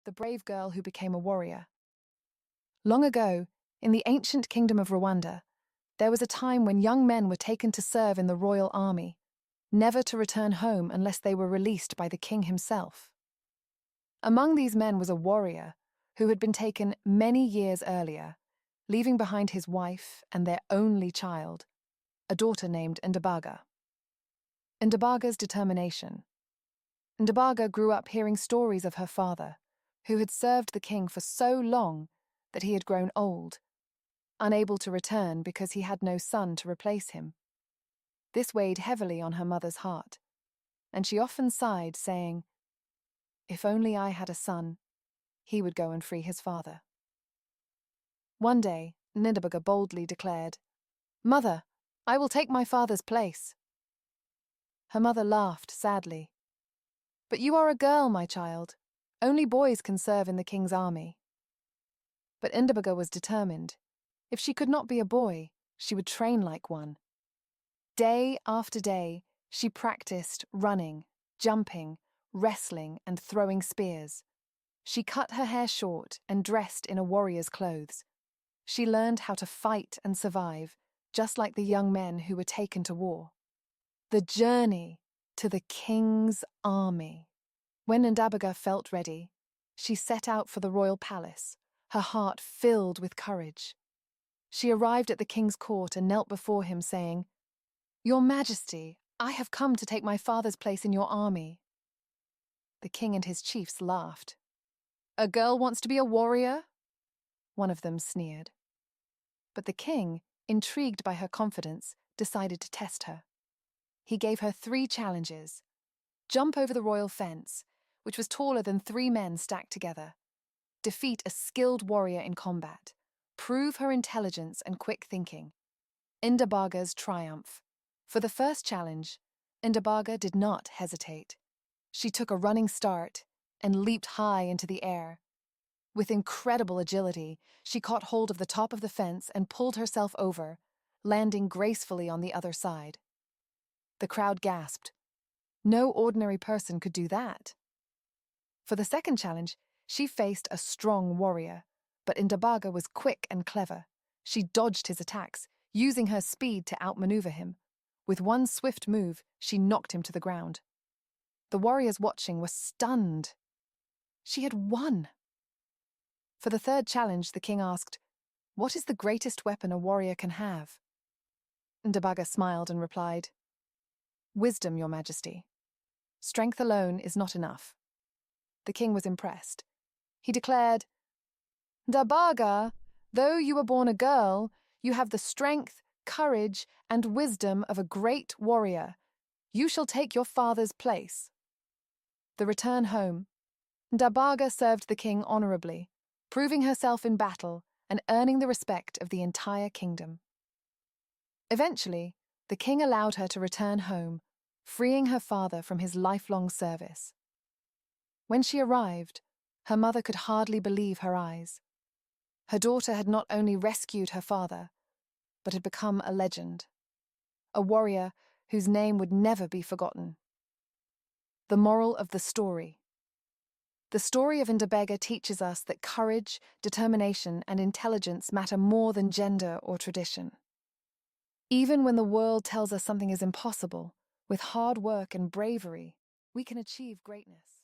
the brave girl who became a warrior. Long ago, in the ancient kingdom of Rwanda, there was a time when young men were taken to serve in the royal army, never to return home unless they were released by the king himself. Among these men was a warrior who had been taken many years earlier, leaving behind his wife and their only child, a daughter named Ndabaga. Ndabaga's determination. Ndabaga grew up hearing stories of her father, who had served the king for so long that he had grown old, unable to return because he had no son to replace him. This weighed heavily on her mother's heart, and she often sighed, saying, "If only I had a son, he would go and free his father." One day, Ndabaga boldly declared, "Mother, I will take my father's place." Her mother laughed sadly. "But you are a girl, my child. Only boys can serve in the king's army." But Ndabaga was determined. If she could not be a boy, she would train like one. Day after day, she practiced running, jumping, wrestling, and throwing spears. She cut her hair short and dressed in a warrior's clothes. She learned how to fight and survive, just like the young men who were taken to war. The journey to the king's army. When Ndabaga felt ready, she set out for the royal palace, her heart filled with courage. She arrived at the king's court and knelt before him, saying, "Your Majesty, I have come to take my father's place in your army." The king and his chiefs laughed. "A girl wants to be a warrior?" One of them sneered. But the king, intrigued by her confidence, decided to test her. He gave her 3 challenges. Jump over the royal fence, which was taller than 3 men stacked together. Defeat a skilled warrior in combat. Prove her intelligence and quick thinking. Ndabaga's triumph. For the first challenge, Ndabaga did not hesitate. She took a running start and leaped high into the air. With incredible agility, she caught hold of the top of the fence and pulled herself over, landing gracefully on the other side. The crowd gasped. No ordinary person could do that. For the second challenge, she faced a strong warrior, but Ndabaga was quick and clever. She dodged his attacks, using her speed to outmaneuver him. With one swift move, she knocked him to the ground. The warriors watching were stunned. She had won. For the third challenge, the king asked, "What is the greatest weapon a warrior can have?" Ndabaga smiled and replied, "Wisdom, Your Majesty. Strength alone is not enough." The king was impressed. He declared, "Ndabaga, though you were born a girl, you have the strength, courage, and wisdom of a great warrior. You shall take your father's place." The return home. Ndabaga served the king honorably, proving herself in battle and earning the respect of the entire kingdom. Eventually, the king allowed her to return home, freeing her father from his lifelong service. When she arrived, her mother could hardly believe her eyes. Her daughter had not only rescued her father, but had become a legend, a warrior whose name would never be forgotten. The moral of the story. The story of Ndabaga teaches us that courage, determination, and intelligence matter more than gender or tradition. Even when the world tells us something is impossible, with hard work and bravery, we can achieve greatness.